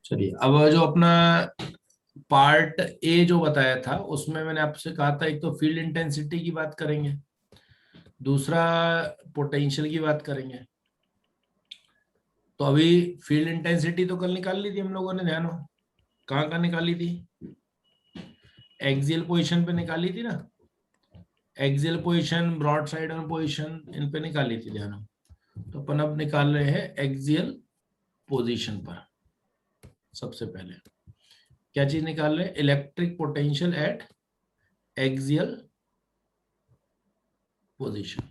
चलिए, अब जो अपना पार्ट ए जो बताया था उसमें मैंने आपसे कहा था एक तो फील्ड इंटेंसिटी की बात करेंगे, दूसरा पोटेंशियल की बात करेंगे। तो अभी फील्ड इंटेंसिटी तो कल निकाल ली थी हम लोगों ने, ध्यान हो कहाँ कहाँ निकाली थी, एक्सियल पोजीशन पे निकाली थी ना, एक्सियल पोजीशन, ब्रॉड साइड और पोजीशन, इन पे निकाली थी, ध्यान हो। तो अपन अब निकाल रहे हैं एक्सियल पोजीशन पर। सबसे पहले क्या चीज निकाल रहे हैं, electric potential at axial position.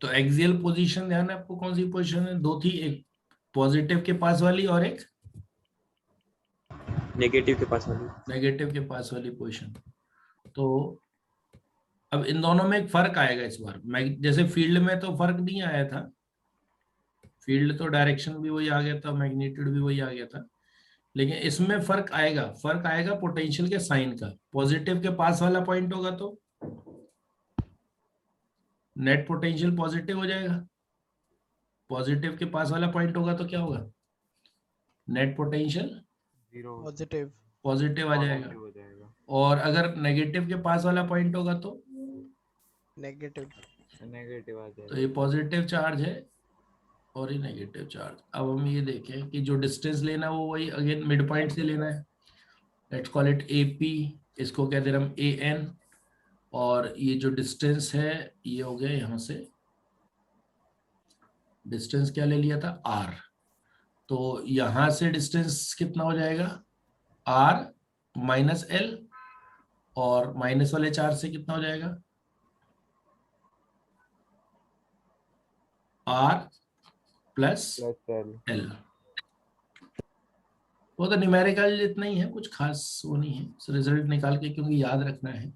तो एक्सियल पोजीशन ध्यान है आपको, कौन सी पोजीशन है, दो थी, एक पॉजिटिव के पास वाली और एक नेगेटिव के पास वाली। नेगेटिव के पास वाली पोजीशन। तो अब इन दोनों में एक फर्क आएगा इस बार। जैसे फील्ड में तो फर्क नहीं आया था, फील्ड तो डायरेक्शन भी वही आ गया था, मैग्नीट्यूड भी वही आ गया था, लेकिन इसमें फर्क आएगा, फर्क आएगा पोटेंशियल के साइन का। पॉजिटिव के पास वाला पॉइंट होगा तो नेट पोटेंशियल पॉजिटिव हो जाएगा, पॉजिटिव के पास वाला पॉइंट होगा तो क्या होगा, net potential zero positive positive आ जाएगा। पॉजिटिव हो जाएगा। और अगर नेगेटिव के पास वाला पॉइंट होगा तो नेगेटिव नेगेटिव आ तो ये जाएगा। पॉजिटिव चार्ज है और ये नेगेटिव चार्ज। अब हम ये देखें कि जो डिस्टेंस लेना है वो वही अगेन मिड पॉइंट से लेना है। Let's call it A P, इसको कहते हैं हम ए एन, और ये जो डिस्टेंस है ये हो गया यहाँ से, डिस्टेंस क्या ले लिया था, आर। तो यहां से डिस्टेंस कितना हो जाएगा, आर माइनस एल, और माइनस वाले चार्ज से कितना हो जाएगा, r plus plus l. L. वो तो न्यूमेरिकल इतना ही है, कुछ खास वो नहीं है रिजल्ट निकाल के, क्योंकि याद रखना है।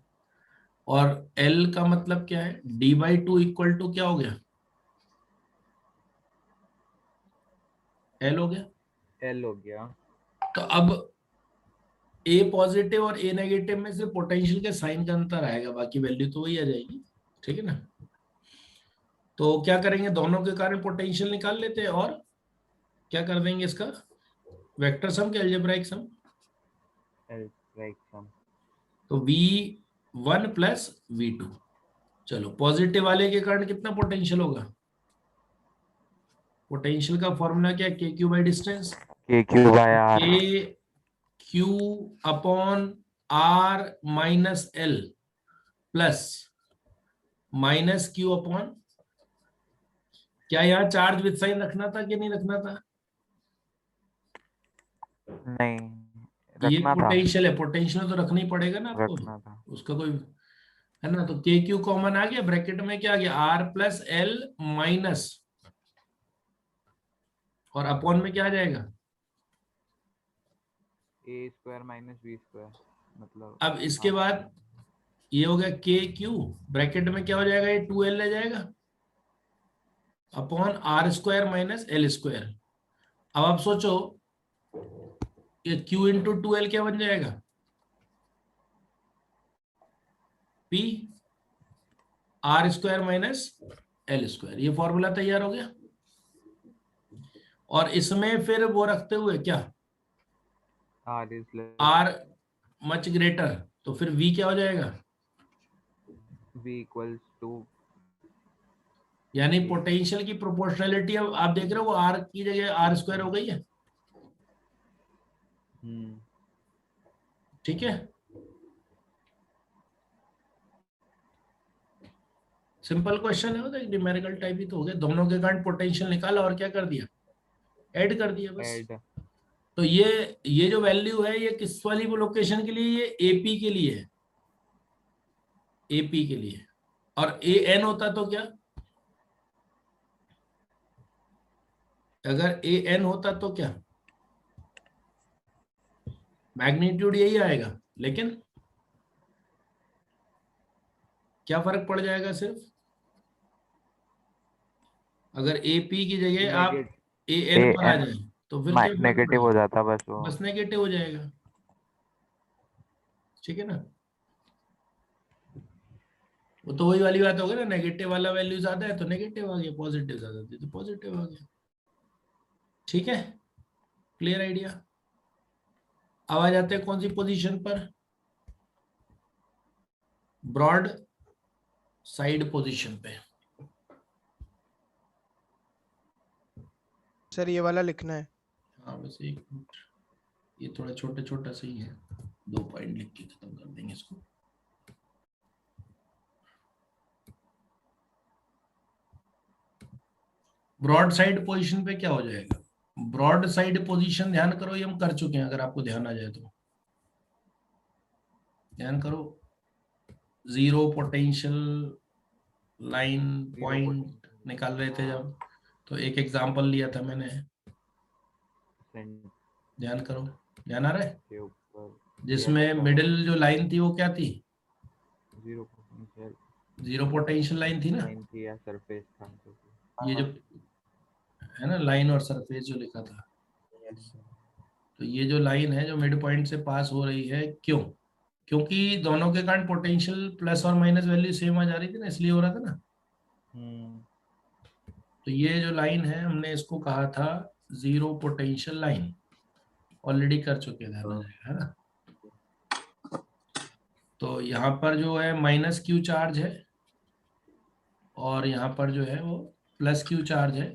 और एल का मतलब क्या है, d by two equal to क्या हो गया, एल हो गया। एल हो गया। तो अब ए पॉजिटिव और ए नेगेटिव में से पोटेंशियल के साइन का अंतर आएगा, बाकी वैल्यू तो वही आ जाएगी, ठीक है ना। तो क्या करेंगे, दोनों के कारण पोटेंशियल निकाल लेते हैं, और क्या कर देंगे इसका वेक्टर सम के अलजेब्राइक सम। अलजेब्राइक सम। तो V1 प्लस V2। चलो, पॉजिटिव वाले के कारण कितना पोटेंशियल होगा, पोटेंशियल का फॉर्मूला क्या है, k q by distance, k q by r. K q upon r minus l plus minus q upon, क्या यहाँ चार्ज विद साइन रखना था कि नहीं रखना था, नहीं ये रखना था। पोटेंशियल है, पोटेंशियल तो रखना ही पड़ेगा ना आपको, रखना था। उसका कोई है ना। तो के क्यू कॉमन आ गया, ब्रैकेट में क्या आ गया, आर प्लस एल माइनस, और अपॉन में क्या आ जाएगा, ए स्क्वायर माइनस बी स्क्वायर, मतलब अब इसके बाद ये हो गया के क्यू, ब्रैकेट में क्या हो जाएगा, ये 2l ले जाएगा upon r square minus l square. अब आप सोचो, ये q इंटू 2l क्या बन जाएगा, p r square minus l square. ये फॉर्मूला तैयार हो गया। और इसमें फिर वो रखते हुए क्या, आर मच ग्रेटर, तो फिर v क्या हो जाएगा, v इक्वल्स टू, यानी पोटेंशियल की प्रोपोर्शनलिटी अब आप देख रहे हो वो आर की जगह आर स्क्वायर हो गई है, ठीक है। सिंपल क्वेश्चन है, वो तो एक न्यूमेरिकल टाइप ही तो हो गया। दोनों के कारण पोटेंशियल निकाला और क्या कर दिया, ऐड कर दिया बस। ऐड। तो ये जो वैल्यू है ये किस वाली लोकेशन के लिए, ये एपी के लिए है, एपी के लिए। और ए एन होता तो क्या, अगर ए एन होता तो क्या, मैग्नीट्यूड यही आएगा, लेकिन क्या फर्क पड़ जाएगा, सिर्फ अगर ए पी की जगह आप ए एन पर आ जाए तो फिर क्या फर्क नेगेटिव पड़ेगा, हो जाता बस वो। बस नेगेटिव हो जाएगा। ठीक है ना। वो तो वही वाली बात हो गई ना, नेगेटिव वाला वैल्यू ज्यादा है तो नेगेटिव आ गया, पॉजिटिव ज्यादा थी तो पॉजिटिव आ गया। ठीक है, क्लियर आइडिया। अब आ जाते हैं कौन सी पोजीशन पर, ब्रॉड साइड पोजीशन पे। सर ये वाला लिखना है। हाँ बस एक मिनट, ये थोड़ा छोटा छोटा सही है, 2 पॉइंट लिख के खत्म कर देंगे इसको। ब्रॉड साइड पोजीशन पे क्या हो जाएगा, ब्रॉड साइड पोजीशन ध्यान करो, ये हम कर चुके हैं, अगर आपको ध्यान आ जाए तो ध्यान करो। Zero potential line zero point potential. निकाल रहे थे हाँ, जब, तो एक एग्जांपल लिया था मैंने, सेंटर ध्यान करो, ध्यान आ रहा है, के ऊपर। जिसमें मिडिल जो लाइन थी वो क्या थी, zero potential zero potential line थी ना, लाइन थी या सरफेस था जो भी। ये जो है ना लाइन और सरफेस जो लिखा था, तो ये जो लाइन है जो मिड पॉइंट से पास हो रही है, क्यों, क्योंकि दोनों के कारण पोटेंशियल प्लस और माइनस वैल्यू सेम आ जा रही थी ना, इसलिए हो रहा था ना। तो ये जो लाइन है हमने इसको कहा था जीरो पोटेंशियल लाइन, ऑलरेडी कर चुके थे ना, है ना। तो यहाँ पर जो है माइनस क्यू चार्ज है और यहाँ पर जो है वो प्लस क्यू चार्ज है,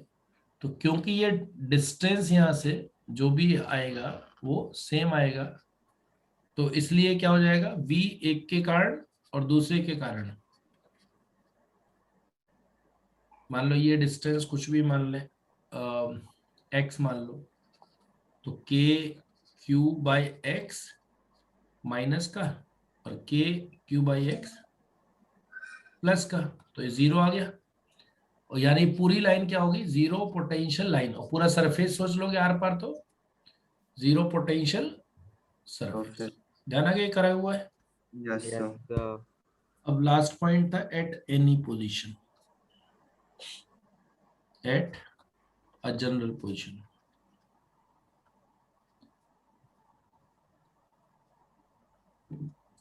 तो क्योंकि ये डिस्टेंस यहाँ से जो भी आएगा वो सेम आएगा, तो इसलिए क्या हो जाएगा, v एक के कारण और दूसरे के कारण, मान लो ये डिस्टेंस कुछ भी मान लें, x मान लो, तो k Q by x minus का और k Q by x plus का, तो ये जीरो आ गया। और यानी पूरी लाइन क्या होगी, जीरो पोटेंशियल लाइन, और पूरा सरफेस सोच लोगे आर पार तो जीरो पोटेंशियल सरफेस। ध्यान आ गया, ये करा हुआ है। Yes yes sir. सर। अब लास्ट पॉइंट था at any position, at a general position.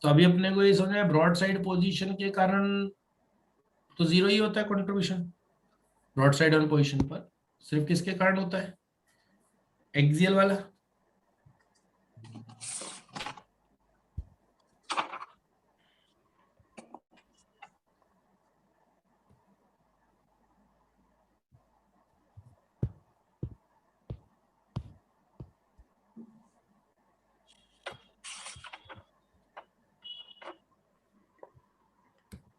तो अभी अपने को ये समझना है, ब्रॉड साइड पोजीशन के कारण तो जीरो ही होता है contribution, broad side on position पर सिर्फ किसके कारण होता है, एक्सियल वाला।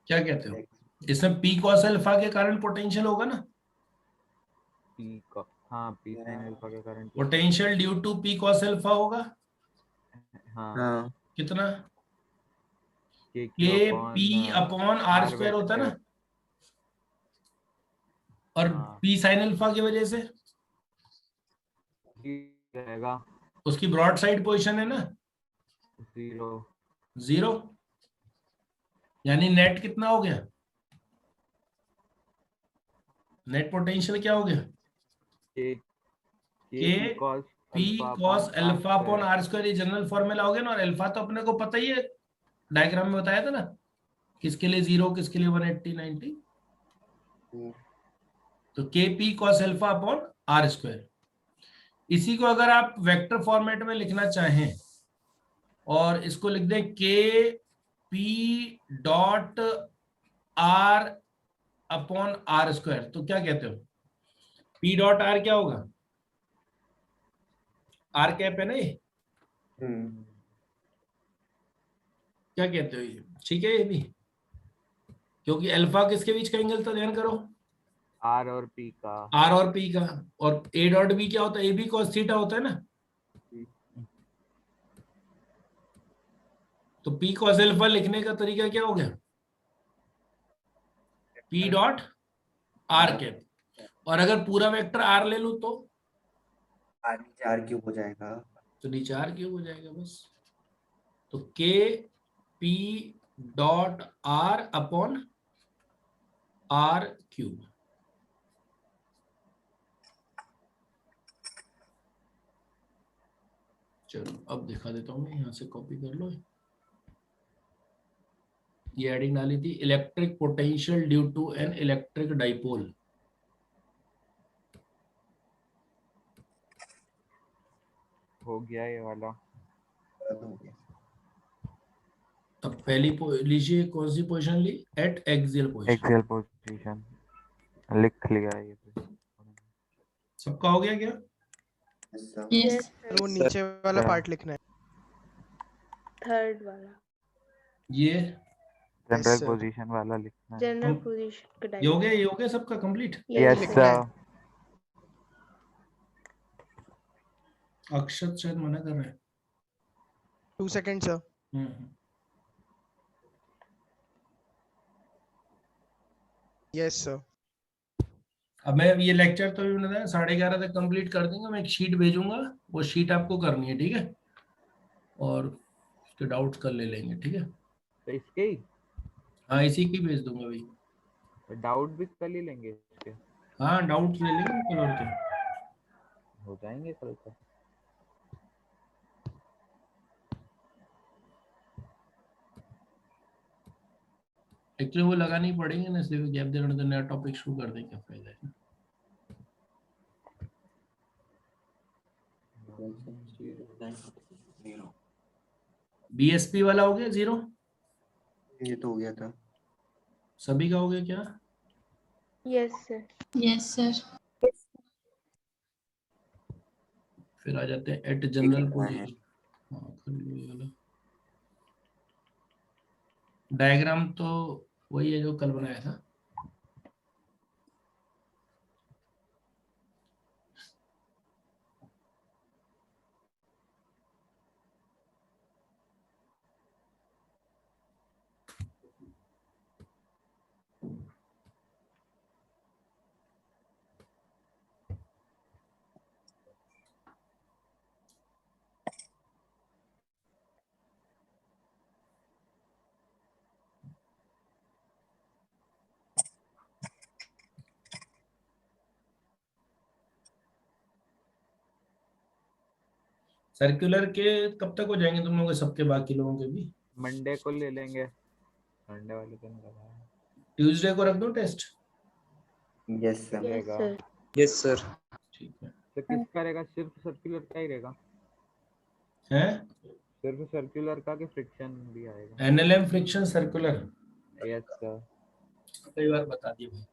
क्या कहते हो, इसमें पी कॉस अल्फा के कारण पोटेंशियल होगा ना, पी का, हाँ पी साइन अल्फा के कारण potential due to p cos alpha होगा, हाँ हाँ कितना, k k q p upon r square होता है ना, और हाँ पी साइन अल्फा की वजह से रहेगा उसकी ब्रॉड साइड पोजीशन है ना जीरो। जीरो, यानी नेट कितना हो गया, नेट पोटेंशियल क्या हो गया, k k p cos p alpha cos upon r alpha upon square. R square, ये जनरल फॉर्मूला हो गया ना, और अल्फा तो अपने को पता ही है, डायग्राम में बताया था ना, किसके लिए जीरो किसके लिए 180 90, तो k p cos alpha upon r square. इसी को अगर आप वेक्टर फॉर्मेट में लिखना चाहें और इसको लिख दें k p dot r upon r square, तो क्या कहते हो, पी डॉट आर क्या होगा, आर कैप है ना ये, क्या कहते हो ये, ठीक है ये भी, क्योंकि अल्फा किसके बीच का एंगल था, ध्यान करो, आर और पी का। आर और पी का, और ए डॉट बी क्या होता है, ए बी कॉस थीटा होता है ना, तो पी कॉस अल्फा लिखने का तरीका क्या हो गया, पी डॉट आर कैप, और अगर पूरा वेक्टर आर ले लूं तो आर नीचे आर क्यूब हो जाएगा। तो नीचे आर क्यूब हो जाएगा बस, तो k p dot r upon r cube. चलो अब दिखा देता हूँ मैं, यहाँ से कॉपी कर लो, ये हेडिंग डाली थी, electric potential due to an electric dipole. हो गया ये वाला। हो गया। अब पहली लीजिए कौन सी पोजीशन ली, at axial position. Axial position लिख लिया ये भी। सबका हो गया क्या? Yes, sir. Yes, सर वो नीचे वाला sir. पार्ट लिखना है। third वाला ये जनरल sir. पोजीशन वाला लिखना है। जनरल हम- पोजीशन का ये हो गया, डायग्राम। ये हो गया सबका कंप्लीट। यस लिखना है। सर। अक्षत शायद मना कर रहे हैं। 2 seconds सर। Yes sir. अब मैं ये लेक्चर तो 11:30 तक कंप्लीट कर दूंगा। मैं एक शीट भेजूंगा, वो शीट आपको करनी है, ठीक है? और उसके डाउट्स कर ले लेंगे, ठीक है? तो इसके ही हाँ, इसी की भेज दूंगा भाई। डाउट भी कर ही लेंगे इसके। हाँ, डाउट्स ले लेंगे कल, और क्या। हो जाएंगे कल तक। एक्चुअली वो लगानी पड़ेंगे ना, इसलिए गैप दे रहे, तो नया टॉपिक शुरू कर दें, क्या फायदा है। बीएसपी वाला हो गया 0? ये तो हो गया था। सभी का हो गया क्या? Yes sir. Yes, sir. फिर आ जाते हैं एट जनरल लिखना है। पोजीशन। हाँ, कर लो ये वाला डायग्राम, तो वही है जो कल बनाया था। सर्कुलर के कब तक हो जाएंगे तुम लोग सबके, बाकी लोगों के भी? मंडे को ले लेंगे, संडे वाले दिन लगाया। ट्यूसडे को रख दो टेस्ट। Yes sir. यस रहेगा। सर। Yes sir. ठीक है। तो किसका रहेगा? सिर्फ सर्कुलर का ही रहेगा? हैं? सिर्फ सर्कुलर का कि फ्रिक्शन भी आएगा? NLM friction circular, yes sir. कई बार बता दिए भाई।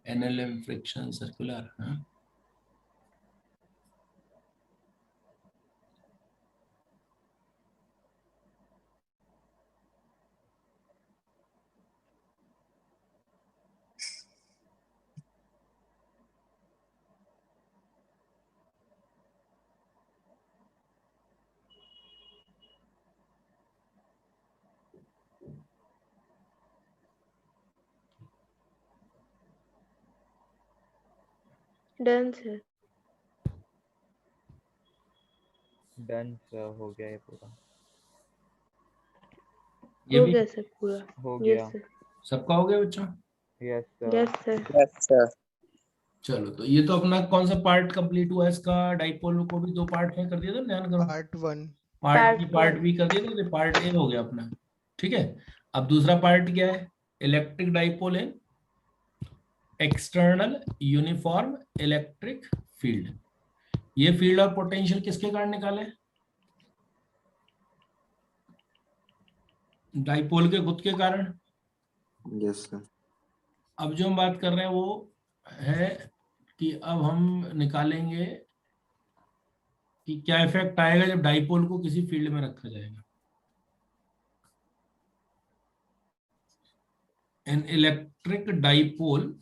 NLM friction circular. हाँ, डन सर। डन सर, हो गया ये पूरा। ये हो भी गया सर पूरा। हो यस गया। सर। सबका हो गया बच्चों? Yes sir. Yes sir. Yes sir. चलो, तो ये तो अपना कौन सा पार्ट कंप्लीट हुआ इसका? डाइपोल को भी 2 पार्ट में कर दिया था, ध्यान करो। पार्ट 1। पार्ट बी कर दिया था, तो पार्ट ए हो गया अपना, ठीक है? अब दूसरा पार्ट क्या है? इलेक्ट्रिक डाइपोल है, एक्सटर्नल यूनिफॉर्म इलेक्ट्रिक फील्ड। ये फील्ड और पोटेंशियल किसके कारण निकाले? डाइपोल के खुद के कारण। Yes sir. अब जो हम बात कर रहे हैं वो है कि अब हम निकालेंगे कि क्या इफेक्ट आएगा जब डाइपोल को किसी फील्ड में रखा जाएगा। N electric dipole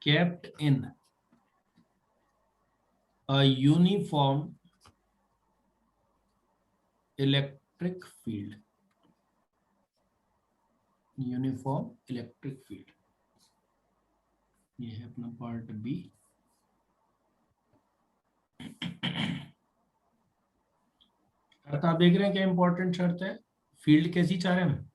kept in a uniform electric field. Uniform electric field, ये है अपना पार्ट बी। शर्त आप देख रहे हैं क्या इंपॉर्टेंट शर्त है? फील्ड कैसी चाह रहे हैं?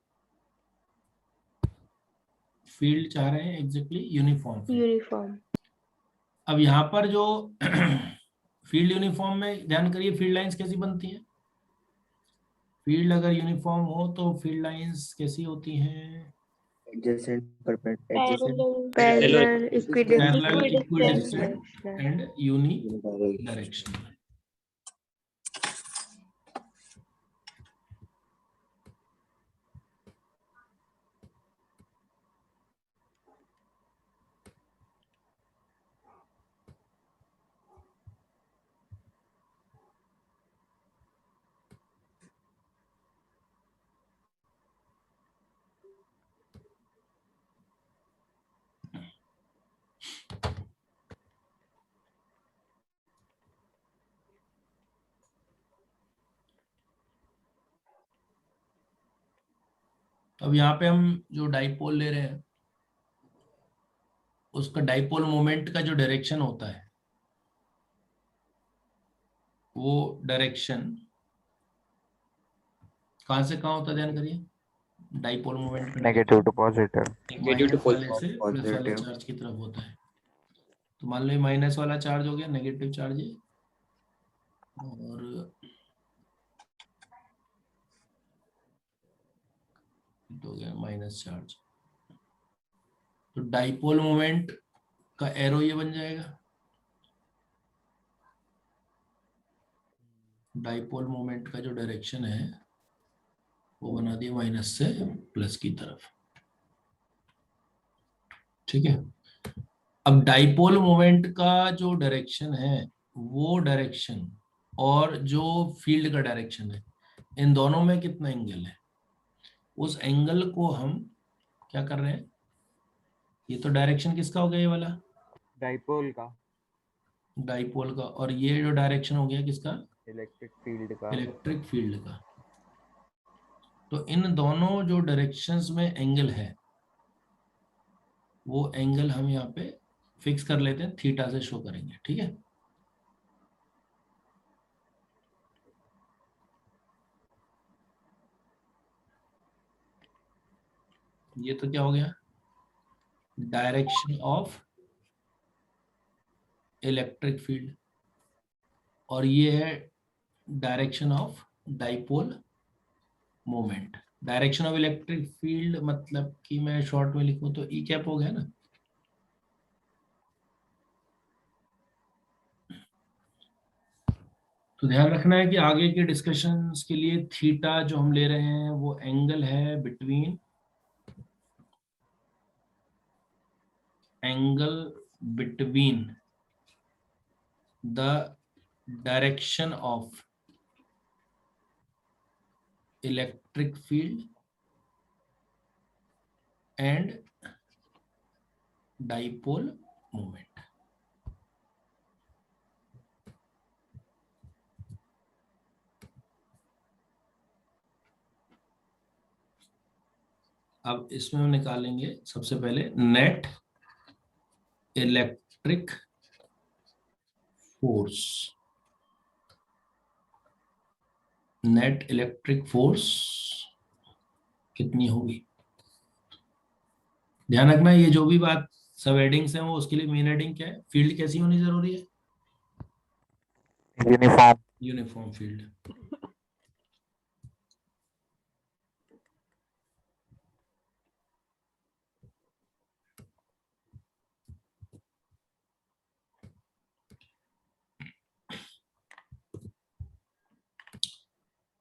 फील्ड चाह रहे हैं एग्जैक्टली यूनिफॉर्म। यूनिफॉर्म। अब यहाँ पर जो फील्ड यूनिफॉर्म में ध्यान करिए फील्ड लाइंस कैसी बनती हैं। फील्ड अगर यूनिफॉर्म हो तो फील्ड लाइंस कैसी होती हैं? Adjacent adjacent Parallel, parallel, equidistant, equidistant directional. And uni direction. Directional. अब यहाँ पे हम जो डाइपोल ले रहे हैं उसका डाइपोल मोमेंट का जो डायरेक्शन होता है वो डायरेक्शन कहाँ से कहाँ होता है ध्यान करिए। डाइपोल मोमेंट का नेगेटिव टू पॉजिटिव। माइनस वाले से प्लस वाले Positive. चार्ज की तरफ होता है। तो मान लो ये माइनस वाला चार्ज हो गया, नेगेटिव चार्ज है, और हो गया माइनस चार्ज। तो डाइपोल मोमेंट का एरो ये बन जाएगा। डाइपोल मोमेंट का जो डायरेक्शन है वो बना दिया माइनस से प्लस की तरफ। ठीक है। अब डाइपोल मोमेंट का जो डायरेक्शन है वो डायरेक्शन और जो फील्ड का डायरेक्शन है इन दोनों में कितना एंगल है, उस एंगल को हम क्या कर रहे हैं। ये तो डायरेक्शन किसका हो गया, ये वाला डाइपोल का, डाइपोल का, और ये जो डायरेक्शन हो गया किसका, इलेक्ट्रिक फील्ड का। इलेक्ट्रिक फील्ड का। तो इन दोनों जो डायरेक्शंस में एंगल है वो एंगल हम यहाँ पे फिक्स कर लेते हैं, थीटा से शो करेंगे। ठीक है। ये तो क्या हो गया, डायरेक्शन ऑफ इलेक्ट्रिक फील्ड, और ये है direction of dipole moment. Direction of electric field मतलब कि मैं शॉर्ट में लिखूं तो ई कैप हो गया ना। तो ध्यान रखना है कि आगे के डिस्कशंस के लिए थीटा जो हम ले रहे हैं वो एंगल है between the direction of electric field and dipole moment. अब इसमें हम निकालेंगे सबसे पहले net electric force. Net electric force कितनी होगी, ध्यान रखना ये जो भी बात सब हेडिंग्स हैं वो उसके लिए मेन हेडिंग क्या है, फील्ड कैसी होनी जरूरी है, यूनिफॉर्म। Uniform field.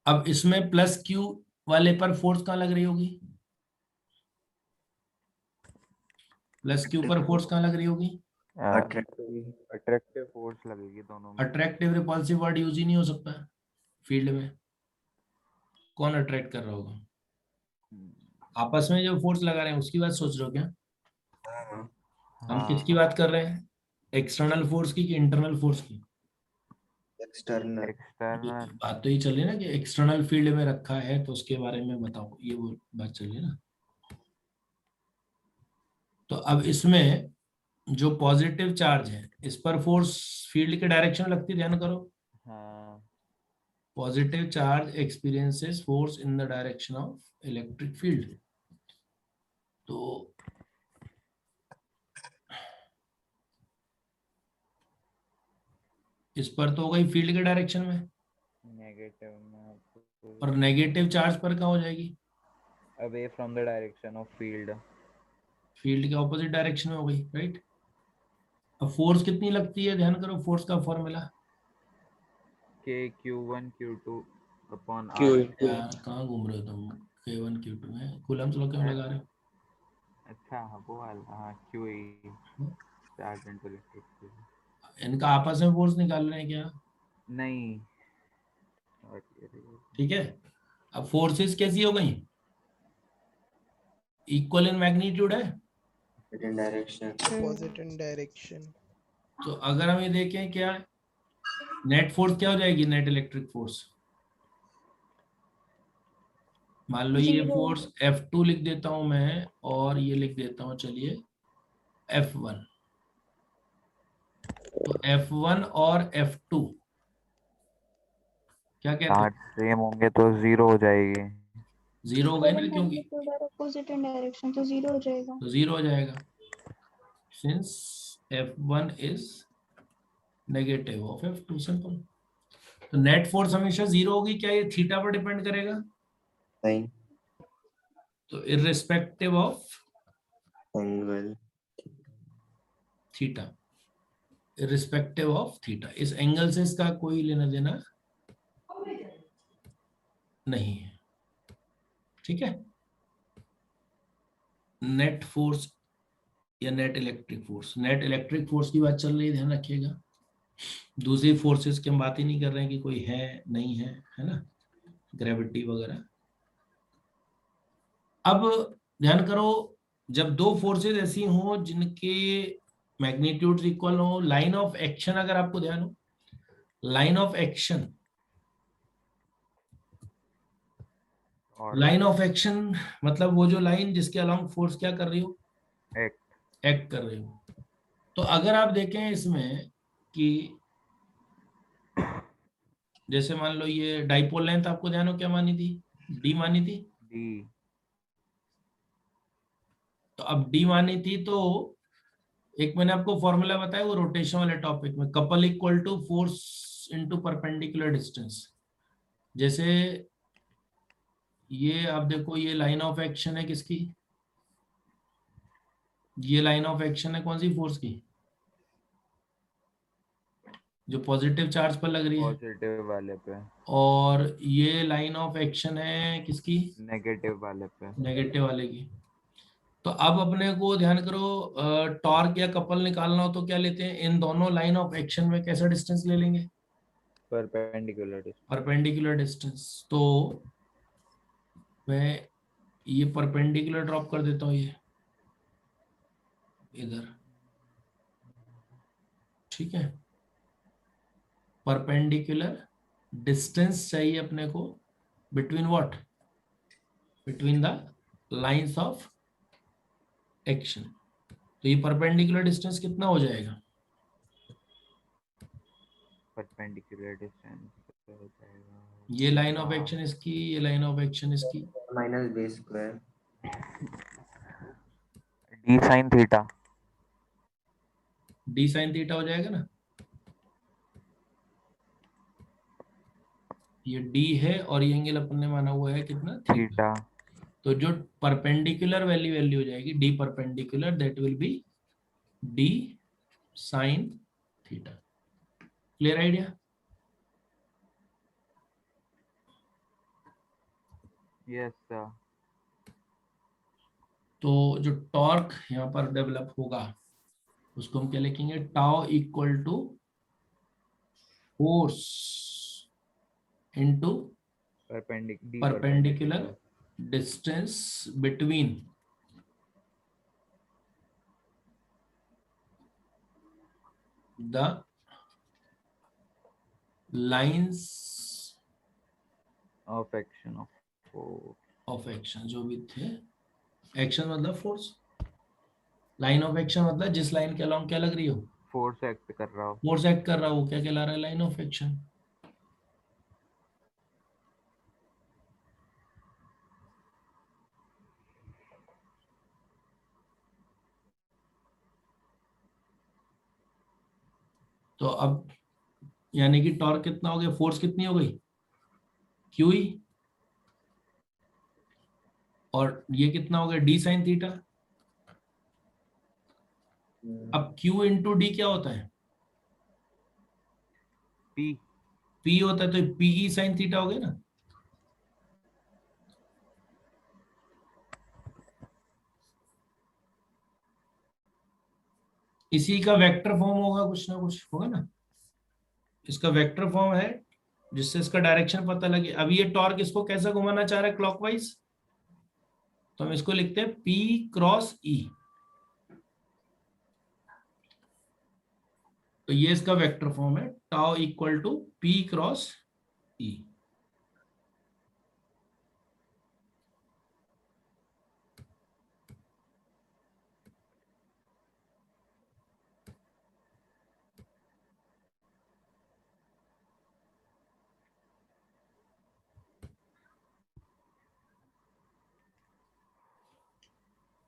अब इसमें प्लस क्यू वाले पर फोर्स कहाँ लग रही होगी, प्लस क्यू पर फोर्स कहाँ लग रही होगी, अट्रैक्टिव फोर्स लगेगी दोनों में। अट्रैक्टिव रिपल्सिव वर्ड यूज ही नहीं हो सकता फील्ड में। कौन अट्रैक्ट कर रहा होगा, आपस में जो फोर्स लगा रहे हैं उसकी बात सोच रहे हो क्या, हम किसकी बात कर रहे हैं, एक्सटर्नल फोर्स की कि इंटरनल फोर्स की। एक्सटर्नल। एक्सटर्नल। बात तो ये चल रही है ना कि एक्सटर्नल फील्ड में रखा है तो उसके बारे में बताओ, ये वो बात चल रही है ना। तो अब इसमें जो पॉजिटिव चार्ज है इस पर फोर्स फील्ड के डायरेक्शन लगती है, ध्यान करो। हाँ। Positive charge experiences force in the direction of electric field. तो इस पर तो हो गई फील्ड के डायरेक्शन में, नेगेटिव में और नेगेटिव चार्ज पर कहाँ हो जाएगी? Away from the direction of field. Field के ऑपोजिट डायरेक्शन में हो गई, राइट। अब फोर्स कितनी लगती है, ध्यान करो फोर्स का formula. K Q1 Q2 upon Q R। into यार कहाँ घूम रहे हो तुम, K1 Q2 में कूलम्स लॉ क्यों लगा रहे हो? अच्छा वो वाला, हाँ QE charge into electric field. इनका आपस में फोर्स निकाल रहे हैं क्या? नहीं ठीक है। अब फोर्सेस कैसी हो गई? इक्वल इन मैग्नीट्यूड है। in direction. Opposite in direction. तो अगर हम ये देखें क्या नेट फोर्स क्या हो जाएगी, नेट इलेक्ट्रिक फोर्स, मान लो ये 0. फोर्स F2 लिख देता हूं मैं, और ये लिख देता हूं चलिए F1। तो F1 और F2 क्या कहते चार्ज हैं? सेम होंगे तो 0 हो जाएगी। जीरो हो गए ना, Equal in क्योंकि magnitude और opposite in direction, तो 0 हो जाएगा। तो जीरो हो जाएगा, since F1 is negative of F2, simple. तो नेट फोर्स हमेशा जीरो होगी, क्या ये थीटा पर डिपेंड करेगा? Nine तो irrespective of angle. Theta, irrespective of theta, इस एंगल से इसका कोई लेना देना नहीं है, ठीक है। नेट फोर्स या net electric force, net electric force की बात चल रही है, ध्यान रखिएगा। दूसरी फोर्सेस की हम बात ही नहीं कर रहे हैं कि कोई है नहीं है ना, ग्रेविटी वगैरह। अब ध्यान करो, जब दो फोर्सेस ऐसी हों जिनके मैग्नीट्यूड्स इक्वल हो, लाइन ऑफ एक्शन अगर आपको ध्यान हो, लाइन ऑफ एक्शन, और लाइन ऑफ एक्शन मतलब वो जो लाइन जिसके अलोंग फोर्स क्या कर रही हो, एक्ट कर रही हो। तो अगर आप देखें इसमें कि जैसे मान लो ये डाइपोल लेंथ आपको ध्यान हो क्या मानी थी, डी मानी थी। डी। तो अब डी मानी थी, तो एक मैंने आपको फॉर्मूला बताया वो रोटेशन वाले टॉपिक में, couple equal to force into perpendicular distance. जैसे ये आप देखो, ये लाइन ऑफ एक्शन है किसकी, ये लाइन ऑफ एक्शन है कौन सी फोर्स की, जो पॉजिटिव चार्ज पर लग रही है। पॉजिटिव वाले पे, और ये लाइन ऑफ एक्शन है किसकी, नेगेटिव वाले पे। नेगेटिव वाले की। तो अब अपने को ध्यान करो, टॉर्क या कपल निकालना हो तो क्या लेते हैं, इन दोनों लाइन ऑफ एक्शन में कैसा डिस्टेंस ले लेंगे, परपेंडिकुलर। Perpendicular distance. तो मैं ये परपेंडिकुलर ड्रॉप कर देता हूँ ये इधर, ठीक है। परपेंडिकुलर डिस्टेंस चाहिए अपने को between what, between the lines of action. तो ये परपेंडिकुलर डिस्टेंस कितना हो जाएगा, परपेंडिकुलर डिस्टेंस हो जाएगा, ये लाइन ऑफ एक्शन इसकी, ये लाइन ऑफ एक्शन इसकी, Minus b square. D sine theta. D sine theta हो जाएगा ना। ये डी है और ये एंगल अपन ने माना हुआ है कितना, थीटा। थीटा। तो जो परपेंडिकुलर वैल्यू हो जाएगी D perpendicular, that will be D sine theta. Clear idea? Yes sir. तो जो टॉर्क यहाँ पर डेवलप होगा उसको हम क्या लिखेंगे, tau equal to force into perpendicular distance between the lines of action of force. Of action, जो भी थे, एक्शन मतलब फोर्स, लाइन ऑफ एक्शन मतलब जिस लाइन के अलोंग क्या लग रही हो, फोर्स एक्ट कर रहा हो। फोर्स एक्ट कर रहा हो, क्या कहला रहा है, लाइन ऑफ एक्शन। तो अब यानी कि टॉर्क कितना हो गया, फोर्स कितनी हो गई, क्यूई, और ये कितना हो गया, डी साइन थीटा। अब क्यू इंटू डी क्या होता है, पी पी होता है, तो पीई साइन थीटा हो गया ना। इसी का वेक्टर फॉर्म होगा, कुछ ना कुछ होगा ना, इसका वेक्टर फॉर्म है जिससे इसका डायरेक्शन पता लगे। अब ये टॉर्क इसको कैसा घुमाना चाह रहा है, क्लॉकवाइज, तो हम इसको लिखते हैं P क्रॉस ई। तो ये इसका वेक्टर फॉर्म है, tau equal to P cross E.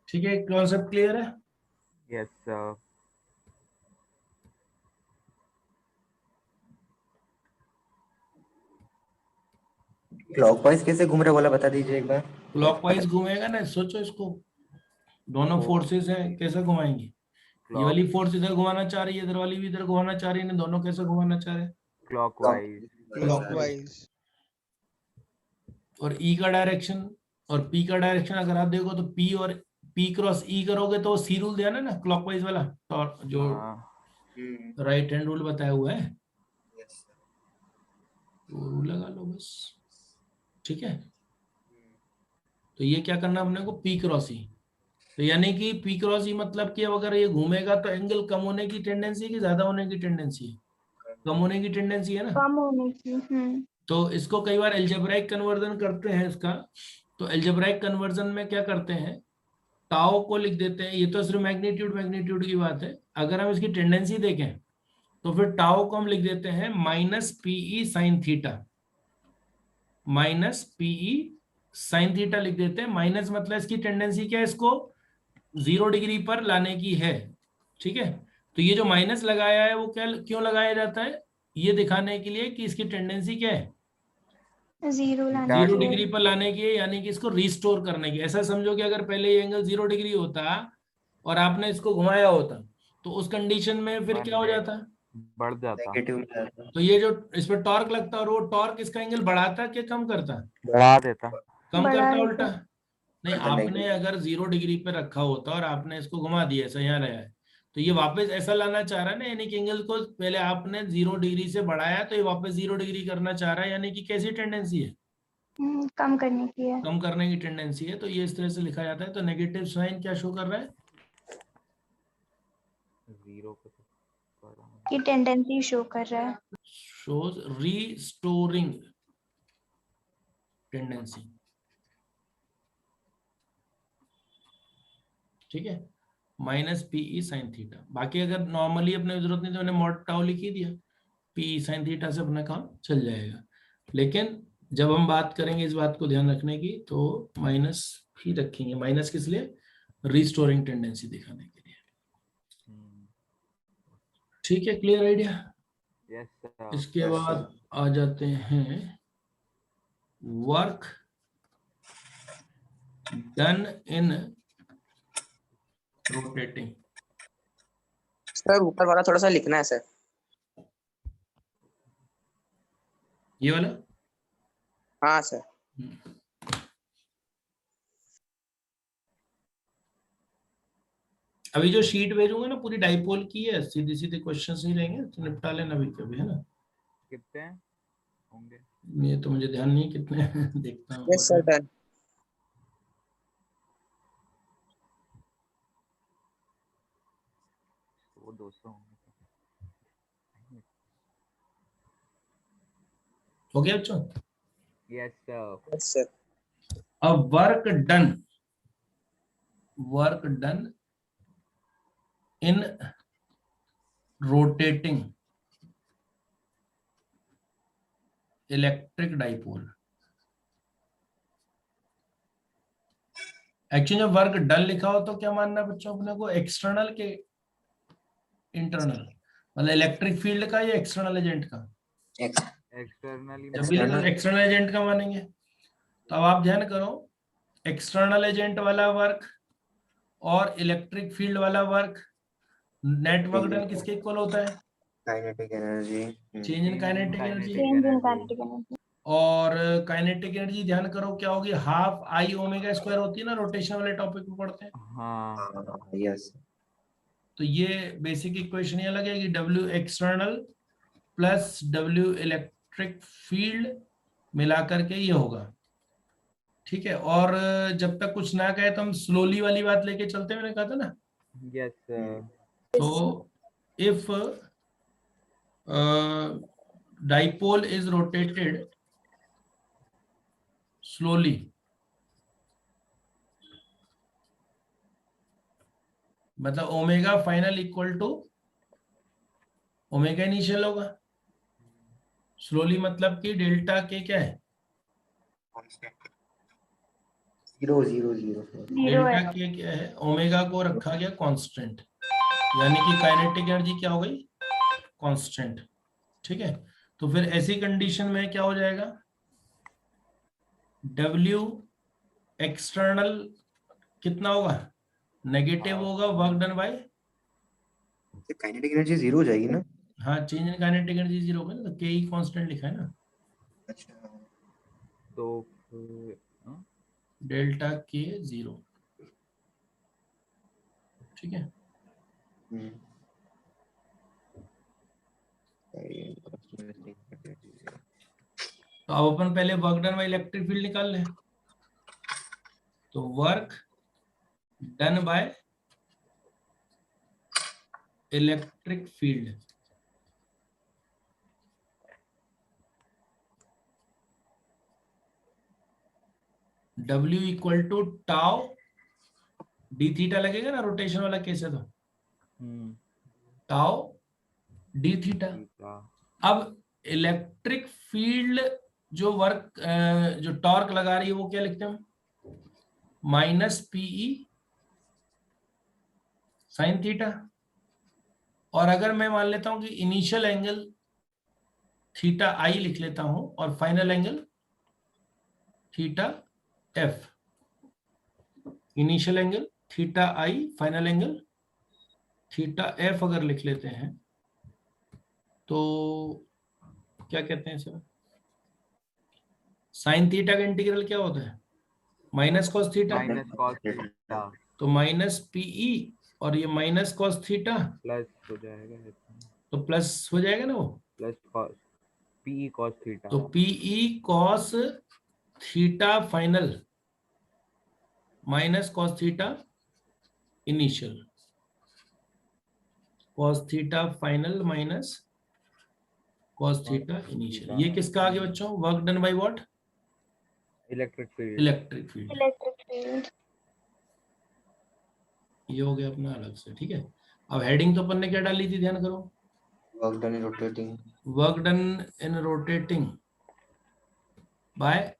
ठीक है, कॉन्सेप्ट क्लियर है। Yes sir. क्लॉकवाइज कैसे घूम रहा है बोला, बता दीजिए एक बार। क्लॉकवाइज घूमेगा ना, सोचो इसको, दोनों फोर्सेस हैं, कैसे घुमाएंगे, ये वाली फोर्स इधर घुमाना चाह रही है, इधर वाली भी इधर घुमाना चाह रही है, दोनों कैसे घुमाना चाह रहे हैं, क्लॉकवाइज। Clockwise. और ई का डायरेक्शन और पी का डायरेक्शन अगर आप देखो तो पी और पी क्रॉस ई करोगे तो सी रूल दिया ना क्लॉकवाइज वाला, और जो राइट हैंड रूल बताया हुआ है वो रूल लगा लो बस, ठीक है। तो ये क्या करना अपने को, पी क्रॉस ई, तो यानी कि पी क्रॉस ई मतलब कि अब अगर ये घूमेगा तो एंगल कम होने की टेंडेंसी है कि ज्यादा होने की टेंडेंसी है, कम होने की टेंडेंसी है ना। कम होने की। तो इसको कई बार एल्जेब्राइक कन्वर्जन करते हैं इसका, तो एल्जेब्राइक कन्वर्जन में क्या करते हैं, टाओ को लिख देते हैं, ये तो सिर्फ मैग्नीट्यूड की बात है, अगर हम इसकी टेंडेंसी देखें तो फिर टाओ को हम लिख देते हैं minus p E sine theta, minus p E sine theta लिख देते हैं। माइनस मतलब इसकी टेंडेंसी क्या है, इसको 0 डिग्री पर लाने की है, ठीक है। तो ये जो माइनस लगाया है वो क्या, क्यों लगाया जाता है, ये दिखाने के लिए कि इसकी टेंडेंसी क्या है, 0 डिग्री पर लाने की है, यानी कि इसको रिस्टोर करने की। ऐसा समझो कि अगर पहले ये एंगल 0 डिग्री होता और आपने इसको घुमाया होता तो उस कंडीशन में फिर क्या हो जाता, बढ़ जाता, नेगेटिव में जाता, तो ये जो इस पर टॉर्क लगता और वो टॉर्क इसका एंगल बढ़ाता कि कम करता, बढ़ा देता, कम करता उल्टा। नहीं, बढ़ता आपने negative। अगर 0 डिग्री पे रखा होता और आपने इसको घुमा दिया, ऐसा यहाँ रहा है, तो ये वापस ऐसा लाना चाह रहा है ना, यानी कि एंगल को पहले आपने 0 डिग्री से बढ़ाया तो ये वापस 0 डिग्री करना चाह रहा है, यानी कि कैसी टेंडेंसी है, कम करने की है। कम करने की टेंडेंसी है। तो ये इस तरह से लिखा जाता है। तो नेगेटिव साइन क्या शो कर रहा है, 0 पे की टेंडेंसी शो कर रहा है, शोज रीस्टोरिंग टेंडेंसी, ठीक है, माइनस पीई साइन थीटा। बाकी अगर नॉर्मली अपने जरूरत नहीं तो मैंने मॉड टाउ लिख ही दिया, पीई साइन थीटा से अपना काम चल जाएगा। लेकिन जब हम बात करेंगे इस बात को ध्यान रखने की तो माइनस ही रखेंगे, माइनस किस लिए, रिस्टोरिंग टेंडेंसी दिखाने के लिए, ठीक है, क्लियर आइडिया। Yes sir. इसके बाद आ जाते हैं work done in rotating. Sir ऊपर वाला थोड़ा सा लिखना है सर। ये वाला, हाँ सर। अभी जो शीट भेजूंगा ना पूरी डाइपोल की है, सीधे सीधे क्वेश्चंस ही रहेंगे, तो निपटा लेना अभी कभी, है ना। कितने होंगे, ये तो मुझे ध्यान नहीं कितने देखता हूँ। Yes sir done. वो 200 होंगे। हो गया बच्चों। Yes sir. Yes sir. अब work done in rotating electric dipole. Actually जब वर्क डन लिखा हो तो क्या मानना है बच्चों अपने को, एक्सटर्नल के इंटरनल, मतलब इलेक्ट्रिक फील्ड का या एक्सटर्नल एजेंट का, एक्सटर्नली जब भी लिखो एक्सटर्नल एजेंट का मानेंगे। तो अब आप ध्यान करो, एक्सटर्नल एजेंट वाला वर्क और इलेक्ट्रिक फील्ड वाला वर्क, नेट वर्क डन किसके इक्वल होता है? Kinetic energy. Change in kinetic energy. Change in kinetic energy. और काइनेटिक एनर्जी ध्यान करो क्या होगी, हाफ आई ओमेगा स्क्वायर होती है ना, रोटेशन वाले टॉपिक में पढ़ते हैं। हाँ यस। तो ये बेसिक इक्वेशन ये लगेगी, W external plus W electric field मिलाकर के ये होगा। ठीक है, और जब तक कुछ ना कहे तो हम स्लोली वाली बात लेके चलते हैं, मैंने कहा था ना। Yes sir. तो if dipole is rotated slowly, मतलब omega final equal to omega initial होगा। स्लोली मतलब कि डेल्टा के क्या है? 0 0 0। जीरो डेल्टा है। के क्या है? ओमेगा को रखा गया कांस्टेंट, यानी कि काइनेटिक एनर्जी क्या हो गई? कांस्टेंट। ठीक है, तो फिर ऐसी कंडीशन में क्या हो जाएगा? W एक्सटर्नल कितना होगा? नेगेटिव होगा, work done bye. Kinetic energy 0 हो जाएगी ना? हाँ, चेंज इन काइनेटिक एनर्जी 0 होगा ना, के ही कांस्टेंट लिखा है ना। अच्छा। तो फिर डेल्टा के 0। ठीक है, तो अब अपन पहले work done by electric field निकाल लें। तो work done by electric field W equal to tau d theta लगेगा ना, रोटेशन वाला केस है तो टाउ डी थीटा। अब इलेक्ट्रिक फील्ड जो वर्क जो टॉर्क लगा रही है वो क्या लिखते हैं? Minus p E sine theta. और अगर मैं मान लेता हूं कि इनिशियल एंगल थीटा आई लिख लेता हूं और final angle theta F. Initial angle theta I, final angle theta F अगर लिख लेते हैं तो क्या कहते हैं सर? साइन थीटा का इंटीग्रल क्या होता है? Minus cos theta. Minus cos theta तो माइनस पीई और ये माइनस कॉस थीटा प्लस हो जाएगा, तो प्लस हो जाएगा ना वो, plus cos P cos theta. तो PE cos theta final minus cos theta initial. Cos theta final minus cos theta initial. ये किसका आगे बच्चों? Work done by what? Electric field. Electric field. Electric field. ये हो गया अपना अलग से। ठीक है, अब हेडिंग तो अपन ने क्या डाली थी, ध्यान करो। Work done in rotating. Work done in rotating by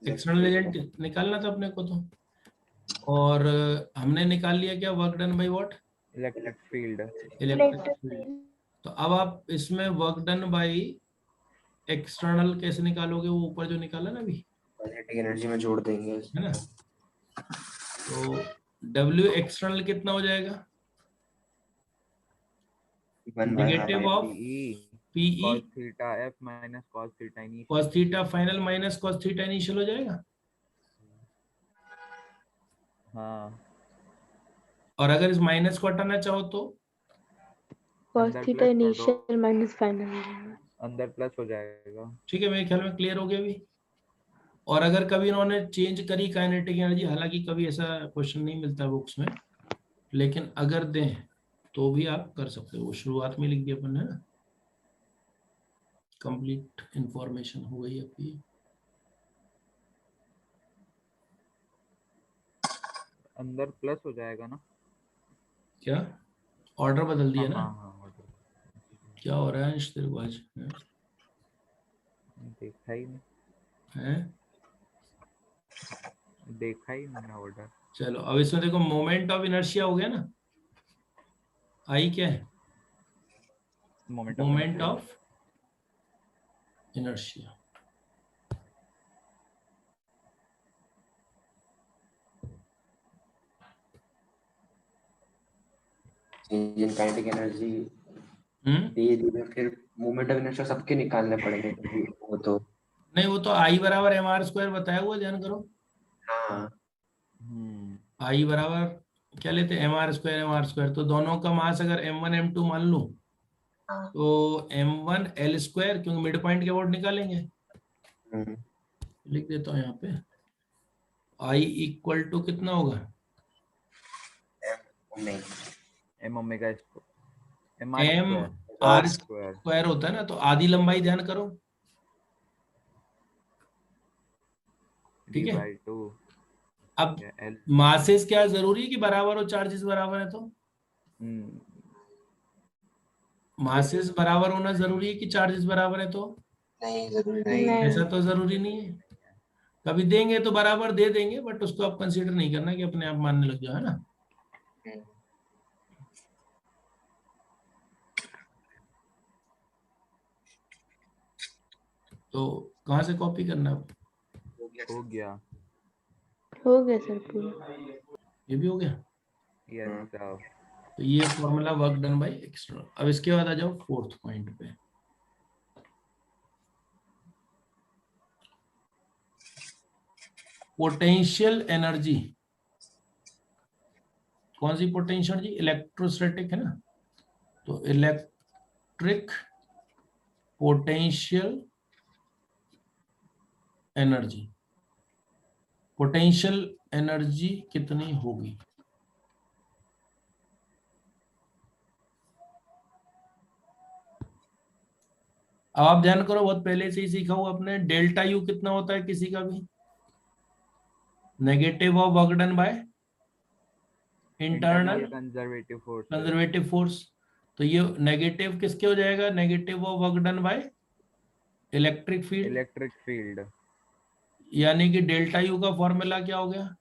external agent निकालना था अपने को तो, और हमने निकाल लिया क्या? Work done by what? Electric field. Electric field. तो अब आप इसमें वर्क डन बाय एक्सटर्नल कैसे निकालोगे? वो ऊपर जो निकाला ना अभी, काइनेटिक एनर्जी में जोड़ देंगे, है ना। तो W एक्सटर्नल कितना हो जाएगा? Negative of p E cos theta f minus cos theta initial. cos theta final minus cos theta initial हो जाएगा। हाँ, और अगर इस माइनस को हटाना चाहो तो cos theta initial minus final अंदर प्लस हो जाएगा। ठीक है, मेरे ख्याल में क्लियर हो गया अभी। और अगर कभी इन्होंने चेंज करी काइनेटिक एनर्जी, हालांकि कभी ऐसा क्वेश्चन नहीं मिलता बुक्स में, लेकिन अगर दें तो भी आप कर सकते हो। वो शुरुआत में लिख दिया अपन ने ना, कंप्लीट इंफॉर्मेशन हो गई आपकी। अंदर प्लस हो जाएगा ना? क्या ऑर्डर बदल दिया ना? हाँ, क्या हो रहा है अंश तेरे को आज? देखा ही नहीं है? देखा ही नहीं ऑर्डर। चलो, अब इसमें देखो मोमेंट ऑफ इनर्शिया हो गया ना। आई क्या है? Moment of inertia. Change in kinetic energy ये धीरे फिर मोमेंट ऑफ इनर्शिया सबके निकालने पड़ेंगे क्योंकि वो तो नहीं, वो तो आई बराबर एम आर स्क्वायर बताया हुआ, ध्यान करो। हाँ आई बराबर क्या लेते हैं, एम आर स्क्वायर। तो दोनों का मास अगर m1 m2 मान लूं हाँ तो m1 l स्क्वायर, क्योंकि मिड पॉइंट के अबाउट निकालेंगे। लिख देता हूँ यहाँ पे, I इक्वल टू कितना होगा, नहीं m omega m m r r square होता है ना, तो आधी लंबाई ध्यान करो, ठीक है। बाई 2 अब एल मासेस क्या जरूरी है कि बराबर हो, चार्जेस बराबर है तो मासेस बराबर होना जरूरी है कि चार्जेस बराबर है तो नहीं जरूरी नहीं नहीं। ऐसा तो जरूरी नहीं है। कभी देंगे तो बराबर दे देंगे, बट उसको आप कंसीडर नहीं करना कि अपने आप मानने लग जाओ, है ना। तो कहाँ से कॉपी करना है, हो गया हो गया सर पूरा। ये भी हो गया। यस सर तो ये formula work done by external. अब इसके बाद आ जाओ फोर्थ पॉइंट पे। पोटेंशियल एनर्जी, कौन सी पोटेंशियल जी, इलेक्ट्रोस्टैटिक है ना, तो electric potential energy, potential energy कितनी होगी, अब आप ध्यान करो, बहुत पहले से ही सीखा हुआ आपने, डेल्टा यू कितना होता है किसी का भी, negative of work done by internal conservative force. तो ये नेगेटिव किसके हो जाएगा, negative of work done by electric field. यानी कि डेल्टा यू का फॉर्मूला क्या हो गया,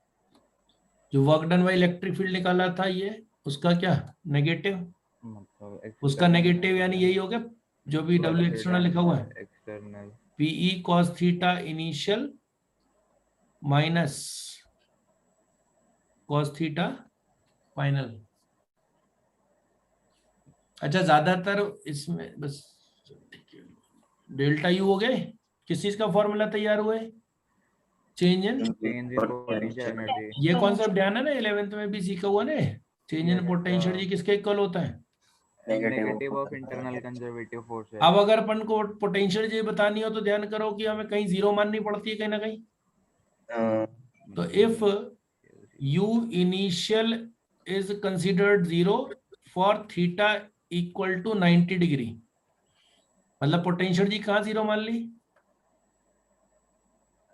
जो work done by electric field निकाला था ये, उसका क्या नेगेटिव, उसका नेगेटिव यानी यही हो गया जो भी डब्ल्यू एक्सटर्नल लिखा हुआ है, external p E cos theta initial minus cos theta final. अच्छा, ज्यादातर इसमें बस डेल्टा यू हो गए, किस चीज का फॉर्मूला तैयार हुआ है, चेंज इन, पोटेंशियल एनर्जी ये कॉन्सेप्ट ध्यान है ना, 11th में भी सीखा हुआ ने, चेंज इन पोटेंशियल एनर्जी किसके इक्वल होता है, negative of internal conservative force है। अब अगर अपन को पोटेंशियल एनर्जी बतानी हो तो ध्यान करो कि हमें कहीं जीरो माननी पड़ती है कहीं ना कहीं। तो if u initial is considered 0 for theta equal to 90 degree, मतलब पोटेंशियल जी कहाँ जीरो मान ली,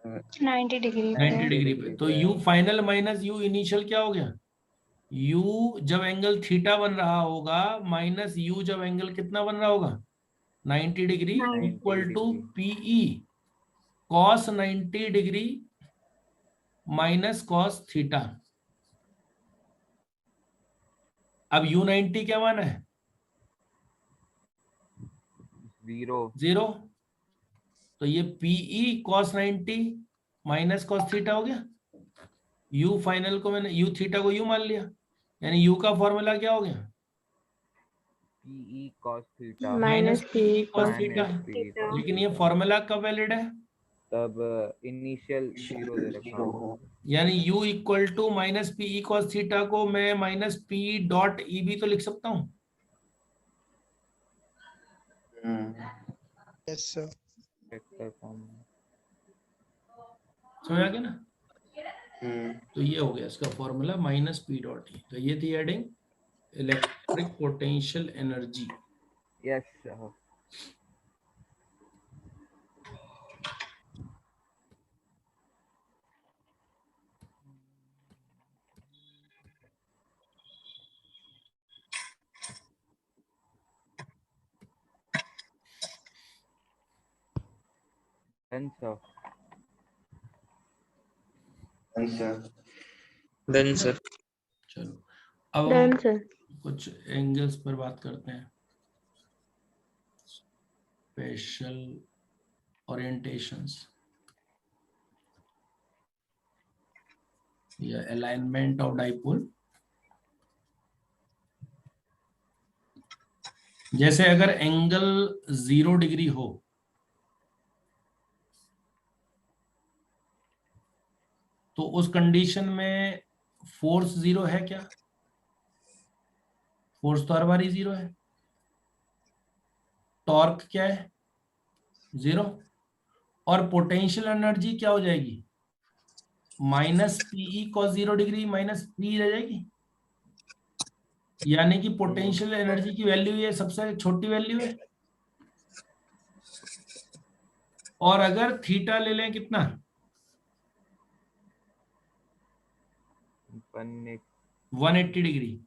90 डिग्री 90 डिग्री पे। तो u final minus u initial क्या हो गया, u जब एंगल थीटा बन रहा होगा माइनस u जब एंगल कितना बन रहा होगा 90 degree, equal to p E cos 90 degree minus cos theta. अब u90 क्या माना है, जीरो। तो ये p E cos 90 minus cos theta हो गया, u फाइनल को मैंने u थीटा को u मान लिया, यानी u का फॉर्मूला क्या हो गया, PE cos theta minus p E cos minus theta. PE लेकिन ये फॉर्मूला कब वैलिड है, तब इनिशियल 0 दे रखा हो, यानी u equal to minus p E cos theta को मैं माइनस पी डॉट ई भी तो लिख सकता हूँ। Yes, sir. वेक्टर फॉर्म समझ आ गया ना। तो ये हो गया इसका formula minus P dot E. तो ये थी heading electric potential energy. Yes done sir. चलो अब डन हम सर। कुछ एंगल्स पर बात करते हैं। स्पेशल orientations या alignment of dipole। जैसे अगर एंगल 0 डिग्री हो तो उस कंडीशन में फोर्स 0 है क्या? फोर्स तो हर बार ही 0 है। टॉर्क क्या है? 0। और पोटेंशियल एनर्जी क्या हो जाएगी? Minus p E cos 0 degree minus p रह जाएगी। यानी कि पोटेंशियल एनर्जी की वैल्यू ये सबसे छोटी वैल्यू है। और अगर थीटा ले लें कितना? 180 डिग्री,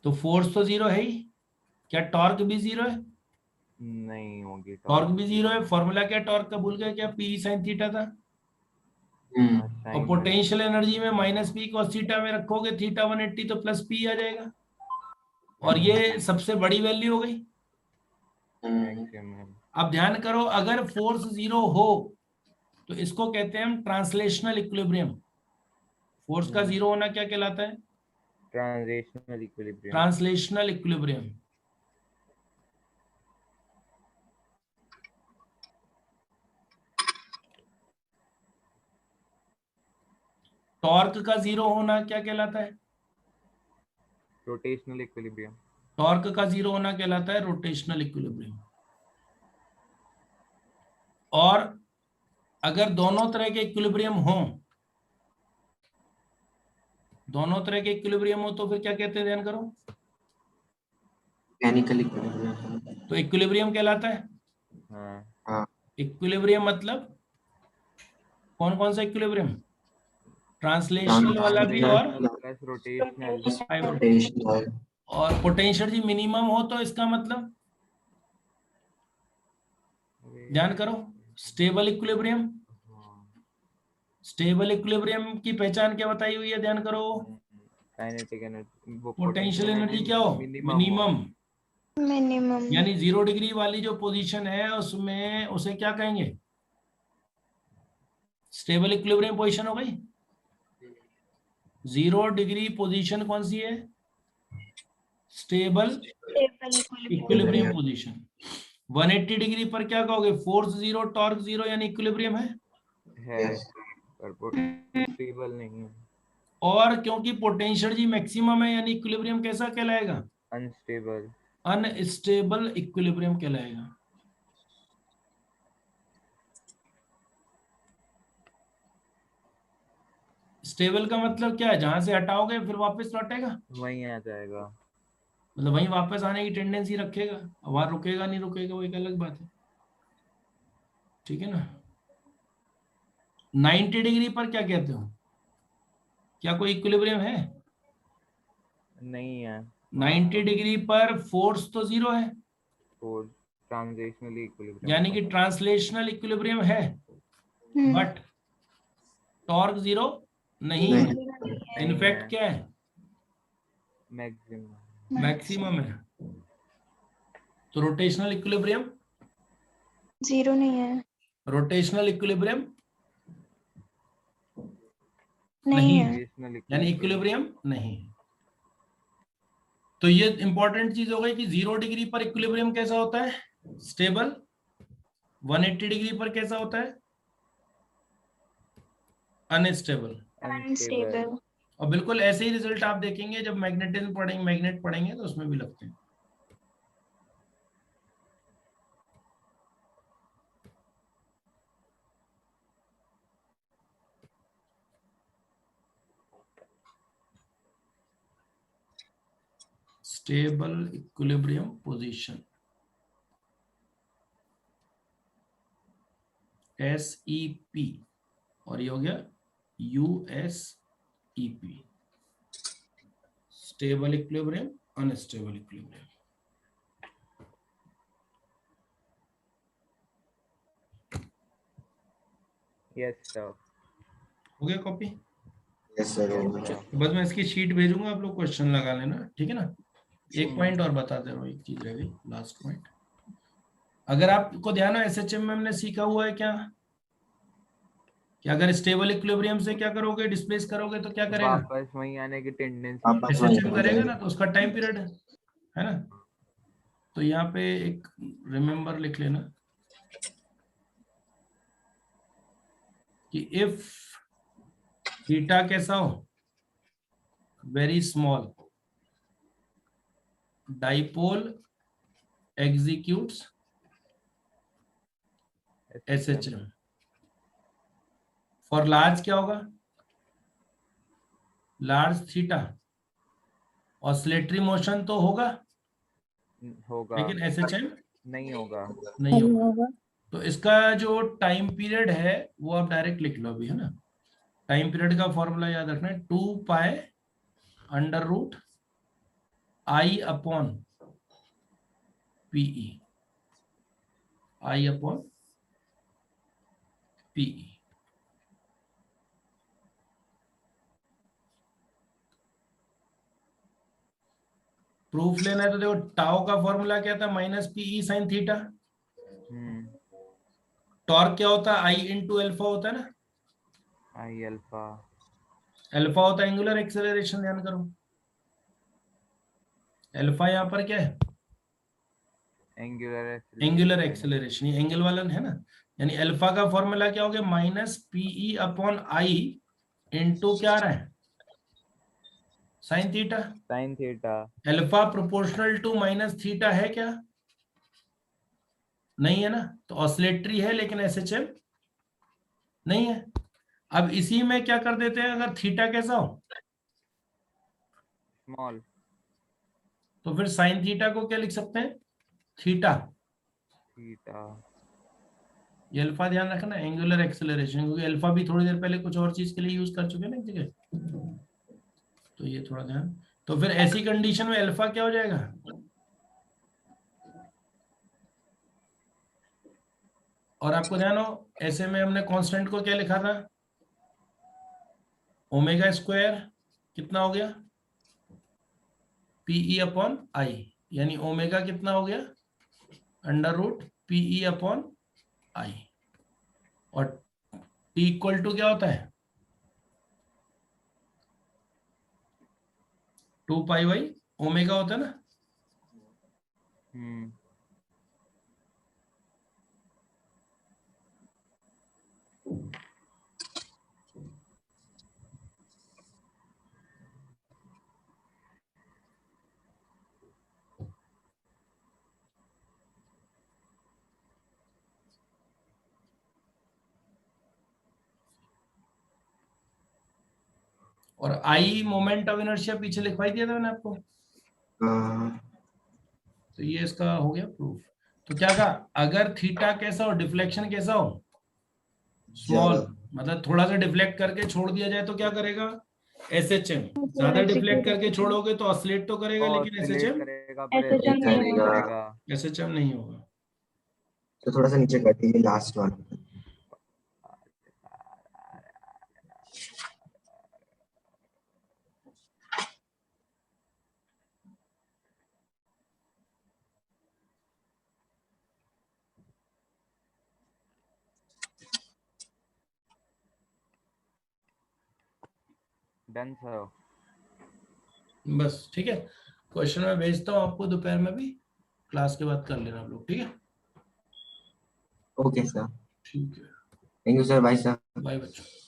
तो फोर्स तो 0 है ही। क्या टॉर्क भी 0 है? नहीं होगी। टॉर्क भी 0 है। फॉर्मूला क्या टॉर्क का भूल गए क्या? पी साइन थीटा था। और पोटेंशियल एनर्जी में माइनस पी कॉस थीटा में रखोगे थीटा 180 तो प्लस पी आ जाएगा। और ये सबसे बड़ी वैल्यू हो गई। अब ध्यान करो, अगर फोर्स 0 हो तो इसको कहते हैं हम ट्रांसलेशनल इक्विलिब्रियम। फोर्स का 0 होना क्या कहलाता है? Translational equilibrium. Translational equilibrium. Torque का 0 होना क्या कहलाता है? Rotational equilibrium. टॉर्क का 0 होना कहलाता है रोटेशनल इक्विलिब्रियम। और अगर दोनों तरह के इक्विलिब्रियम हो, दोनों तरह के इक्विलिब्रियम हो तो फिर क्या कहते हैं? ध्यान करो, मैकेनिकल इक्विलिब्रियम। तो इक्विलिब्रियम कहलाता है। हाँ। इक्विलिब्रियम मतलब कौन कौन सा इक्विलिब्रियम? ट्रांसलेशनल वाला भी और प्लस रोटेशनल। और पोटेंशियल जी मिनिमम हो तो इसका मतलब, ध्यान करो, स्टेबल इक्विलिब्रियम। स्टेबल इक्विलिब्रियम की पहचान क्या बताई हुई है? ध्यान करो, काइनेटिक एनर्जी, पोटेंशियल एनर्जी क्या हो? मिनिमम। मिनिमम। यानी 0 डिग्री वाली जो पोजीशन है उसमें उसे क्या कहेंगे? स्टेबल इक्विलिब्रियम पोजीशन हो गई। 0 डिग्री पोजीशन कौन सी है? Stable equilibrium position. 180 डिग्री पर क्या कहोगे? फोर्स 0 टॉर्क 0 यानी इक्विलिब्रियम है। पर स्टेबल नहीं है। और क्योंकि पोटेंशियल जी मैक्सिमम है यानी इक्विलिब्रियम कैसा कहलाएगा? अनस्टेबल। अनस्टेबल इक्विलिब्रियम कहलाएगा। स्टेबल का मतलब क्या है? जहां से हटाओगे फिर वापस लौटेगा, वहीं आ जाएगा। मतलब वहीं वापस आने की टेंडेंसी रखेगा। वहां रुकेगा नहीं रुकेगा वो एक अलग बात है। ठीक है ना। 90 डिग्री पर क्या कहते हो? क्या कोई इक्विलिब्रियम है? नहीं है। 90 डिग्री पर फोर्स तो 0 है, फोर्स ट्रांसलेशनल इक्विलिब्रियम, यानी कि ट्रांसलेशनल इक्विलिब्रियम है, बट टॉर्क 0 नहीं है। इनफैक्ट क्या है? मैक्सिमम है। तो रोटेशनल इक्विलिब्रियम 0 नहीं है। रोटेशनल इक्विलिब्रियम नहीं है। यानी इक्विलिब्रियम नहीं। तो ये इंपॉर्टेंट चीज हो गई कि 0 डिग्री पर इक्विलिब्रियम कैसा होता है? स्टेबल। 180 डिग्री पर कैसा होता है? अनस्टेबल। अनस्टेबल। और बिल्कुल ऐसे ही रिजल्ट आप देखेंगे जब मैग्नेटिज्म पढ़ेंगे, मैग्नेट पढ़ेंगे तो उसमें भी लगते हैं। स्टेबल इक्विलिब्रियम पोजीशन, SEP, और ये हो गया USEP, stable equilibrium, unstable equilibrium. Yes sir. हो गया कॉपी? Yes sir. बस मैं इसकी शीट भेजूंगा, आप लोग क्वेश्चन लगा लेना, ठीक है ना। एक पॉइंट और बता दे रहा हूँ, एक चीज रह गई, लास्ट पॉइंट। अगर आपको ध्यान हो एसएचएम में हमने सीखा हुआ है क्या कि अगर स्टेबल इक्विलिब्रियम से क्या करोगे, डिस्प्लेस करोगे तो क्या करेगा, वापस वहीं आने की टेंडेंसी एसएचएम करेगा ना, तो उसका टाइम पीरियड है ना। तो यहाँ पे एक रिमेंबर लिख लेना कि इफ थीटा कैसा हो, very small, dipole executes SHM. For large क्या होगा, लार्ज थीटा, ऑसिलेटरी मोशन तो होगा लेकिन एसएचएम नहीं होगा। नहीं होगा। तो इसका जो टाइम पीरियड है वो आप डायरेक्ट लिख लो अभी, है ना। टाइम पीरियड का फॉर्मूला याद रखना है, 2 pi under root I upon p E, I upon p E. Proof लेना है तो देखो टाउ का फॉर्मूला क्या था, minus p E sine theta. Torque क्या होता है, आई इंटू एल्फा होता है ना, आई अल्फा। एल्फा होता है एंगुलर एक्सेलरेशन, ध्यान करो। एल्फा यहाँ पर क्या है, एंगुलर एक्सेलरेशन, ये एंगल वाला है ना। यानी अल्फा का फॉर्मूला क्या हो गया, minus p E upon I into क्या आ रहा है, sine theta. Sine theta. Alpha proportional to minus theta है क्या, नहीं है ना, तो ऑसिलेटरी है लेकिन एसएचएम नहीं है। अब इसी में क्या कर देते हैं, अगर थीटा कैसा हो, स्मॉल, तो फिर साइन थीटा को क्या लिख सकते हैं, थीटा। थीटा। ये अल्फा ध्यान रखना, एंगुलर एक्सेलरेशन, क्योंकि अल्फा भी थोड़ी देर पहले कुछ और चीज के लिए यूज कर चुके हैं ना एक जगह, तो ये थोड़ा ध्यान। तो फिर ऐसी कंडीशन में अल्फा क्या हो जाएगा, और आपको ध्यान हो ऐसे में हमने कांस्टेंट को क्या लिखा था, ओमेगा स्क्वायर कितना हो गया, पीई अपॉन आई, यानी ओमेगा कितना हो गया, under root p E upon I. और टी इक्वल टू क्या होता है, 2 पाई बाई ओमेगा होता है ना। और आई मोमेंट ऑफ इनर्शिया पीछे लिखवाई दिया था मैंने आपको, तो ये इसका हो गया प्रूफ। तो क्या कहा, अगर थीटा कैसा हो, डिफ्लेक्शन कैसा हो, स्मॉल, मतलब थोड़ा सा डिफ्लेक्ट करके छोड़ दिया जाए तो क्या करेगा, एसएचएम। ज्यादा डिफ्लेक्ट करके छोड़ोगे तो ऑसिलेट तो करेगा लेकिन एसएचएम नहीं होगा। तो थोड़ा सा नीचे कर दीजिए लास्ट वाला। Done sir. बस ठीक है, क्वेश्चन मैं भेजता हूँ आपको दोपहर में, भी क्लास के बाद कर लेना आप लोग, ठीक है। ओके सर, ठीक है, thank you sir, bye sir. Bye बच्चों।